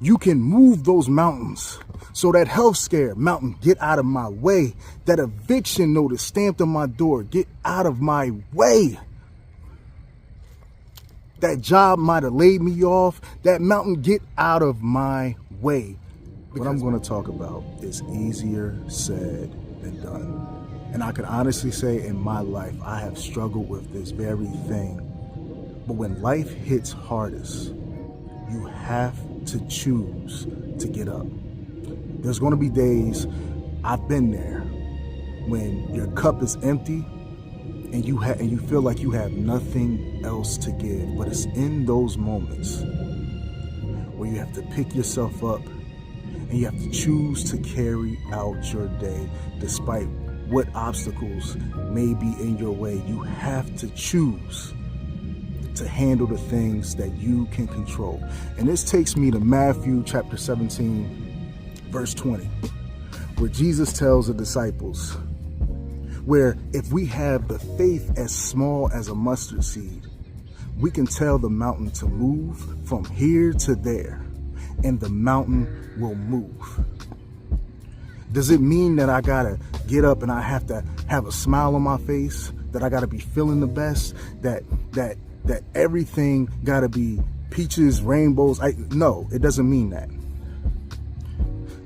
You can move those mountains. So that health scare, mountain, get out of my way. That eviction notice stamped on my door, get out of my way. That job might have laid me off. That mountain, get out of my way. What I'm going to talk about is easier said than done. And I can honestly say in my life, I have struggled with this very thing. But when life hits hardest, you have to choose to get up. There's going to be days, I've been there, when your cup is empty and you feel like you have nothing else to give. But it's in those moments where you have to pick yourself up and you have to choose to carry out your day despite what obstacles may be in your way. You have to choose to handle the things that you can control. And this takes me to Matthew chapter 17, verse 20, where Jesus tells the disciples, where if we have the faith as small as a mustard seed, we can tell the mountain to move from here to there, and the mountain will move. Does it mean that I gotta get up and I have to have a smile on my face, that I gotta be feeling the best, that everything gotta be peaches, rainbows? No, it doesn't mean that.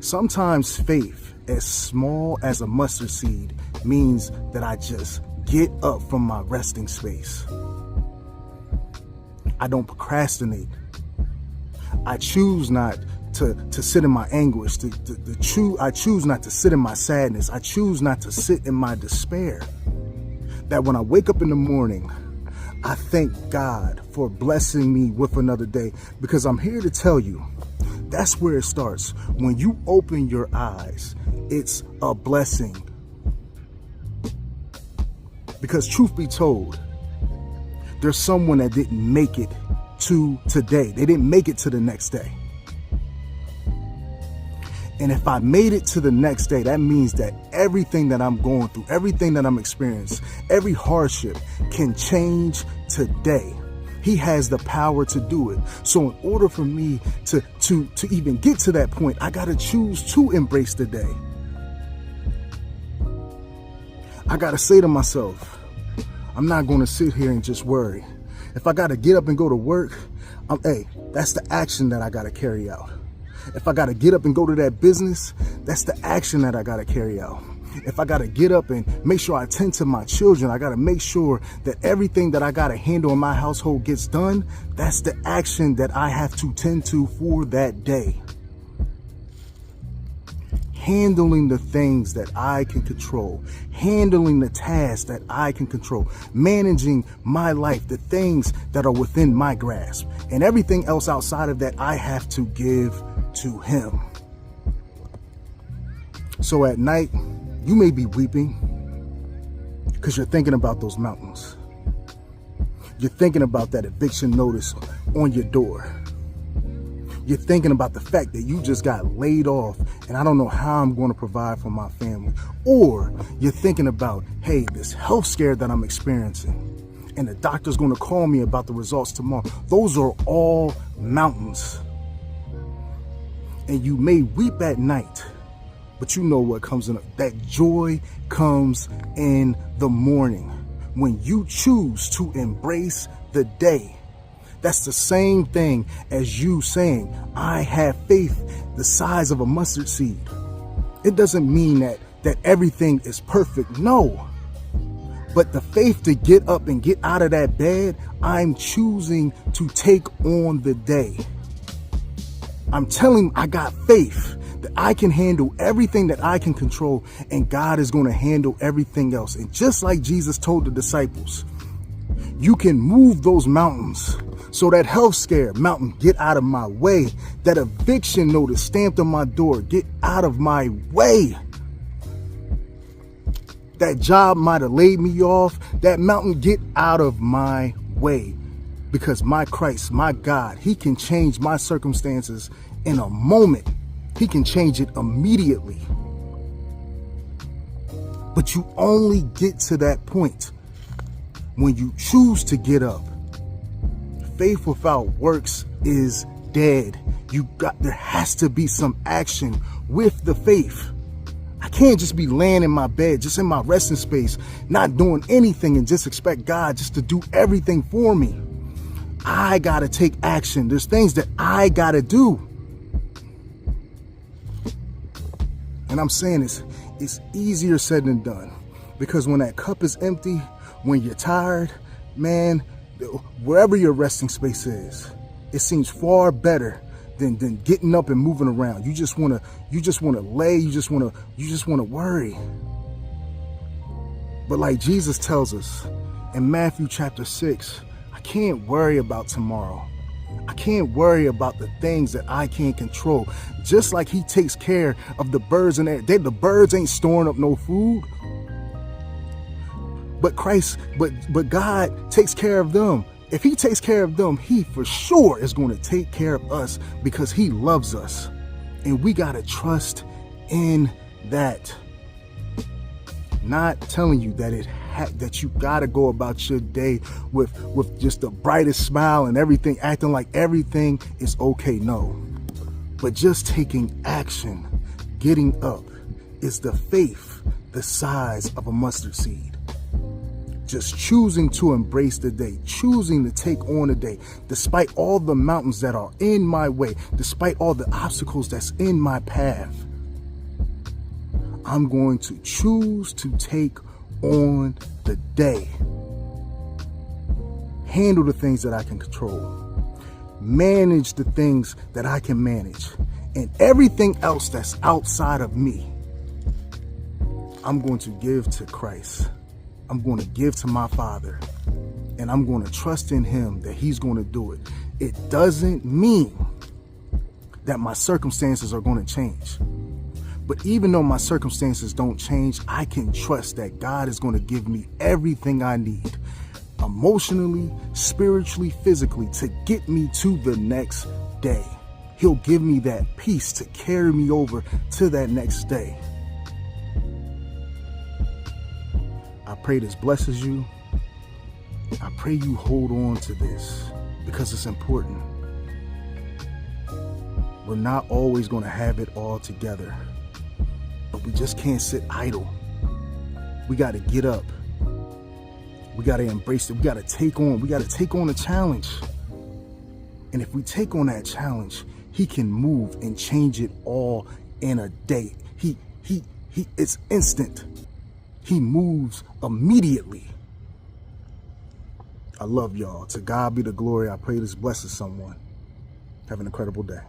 Sometimes faith as small as a mustard seed means that I just get up from my resting space. I don't procrastinate. I choose not to sit in my anguish. I choose not to sit in my sadness. I choose not to sit in my despair. That when I wake up in the morning, I thank God for blessing me with another day, because I'm here to tell you, that's where it starts. When you open your eyes, it's a blessing. Because truth be told, there's someone that didn't make it to today. They didn't make it to the next day. And if I made it to the next day, that means that everything that I'm going through, everything that I'm experiencing, every hardship can change today. He has the power to do it. So in order for me to even get to that point, I got to choose to embrace the day. I got to say to myself, I'm not going to sit here and just worry. If I got to get up and go to work, that's the action that I got to carry out. If I got to get up and go to that business, that's the action that I got to carry out. If I got to get up and make sure I tend to my children, I got to make sure that everything that I got to handle in my household gets done. That's the action that I have to tend to for that day. Handling the things that I can control, handling the tasks that I can control, managing my life, the things that are within my grasp, and everything else outside of that I have to give to Him. So at night, you may be weeping because you're thinking about those mountains. You're thinking about that eviction notice on your door. You're thinking about the fact that you just got laid off and I don't know how I'm going to provide for my family. Or you're thinking about, hey, this health scare that I'm experiencing and the doctor's going to call me about the results tomorrow. Those are all mountains. And you may weep at night, but you know what comes in. That joy comes in the morning when you choose to embrace the day. That's the same thing as you saying, I have faith the size of a mustard seed. It doesn't mean that everything is perfect. No. But the faith to get up and get out of that bed, I'm choosing to take on the day. I'm telling I got faith that I can handle everything that I can control, and God is going to handle everything else. And just like Jesus told the disciples, you can move those mountains. So that health scare, mountain, get out of my way. That eviction notice stamped on my door, get out of my way. That job might have laid me off. That mountain, get out of my way. Because my Christ, my God, He can change my circumstances in a moment. He can change it immediately. But you only get to that point when you choose to get up. Faith without works is dead. There has to be some action with the faith. I can't just be laying in my bed, just in my resting space, not doing anything and just expect God just to do everything for me. I got to take action. There's things that I got to do. And I'm saying it's easier said than done, because when that cup is empty, when you're tired, man, wherever your resting space is, it seems far better than getting up and moving around. You just want to lay, you just want to worry. But like Jesus tells us in Matthew chapter 6, I can't worry about tomorrow. I can't worry about the things that I can't control. Just like he takes care of the birds in the air. The birds ain't storing up no food. But God takes care of them. If he takes care of them, he for sure is going to take care of us, because he loves us. And we got to trust in that. Not telling you that that you got to go about your day with just the brightest smile and everything, acting like everything is okay. No. But just taking action, getting up, is the faith the size of a mustard seed. Just choosing to embrace the day, choosing to take on the day, despite all the mountains that are in my way, despite all the obstacles that's in my path. I'm going to choose to take on the day. Handle the things that I can control. Manage the things that I can manage. And everything else that's outside of me, I'm going to give to Christ. I'm going to give to my Father, and I'm going to trust in him that he's going to do it. It doesn't mean that my circumstances are going to change. But even though my circumstances don't change, I can trust that God is going to give me everything I need, emotionally, spiritually, physically, to get me to the next day. He'll give me that peace to carry me over to that next day. I pray this blesses you. I pray you hold on to this, because it's important. We're not always going to have it all together, but we just can't sit idle. We got to get up. We got to embrace it. We got to take on a challenge. And if we take on that challenge, he can move and change it all in a day. It's instant. He moves immediately. I love y'all. To God be the glory. I pray this blesses someone. Have an incredible day.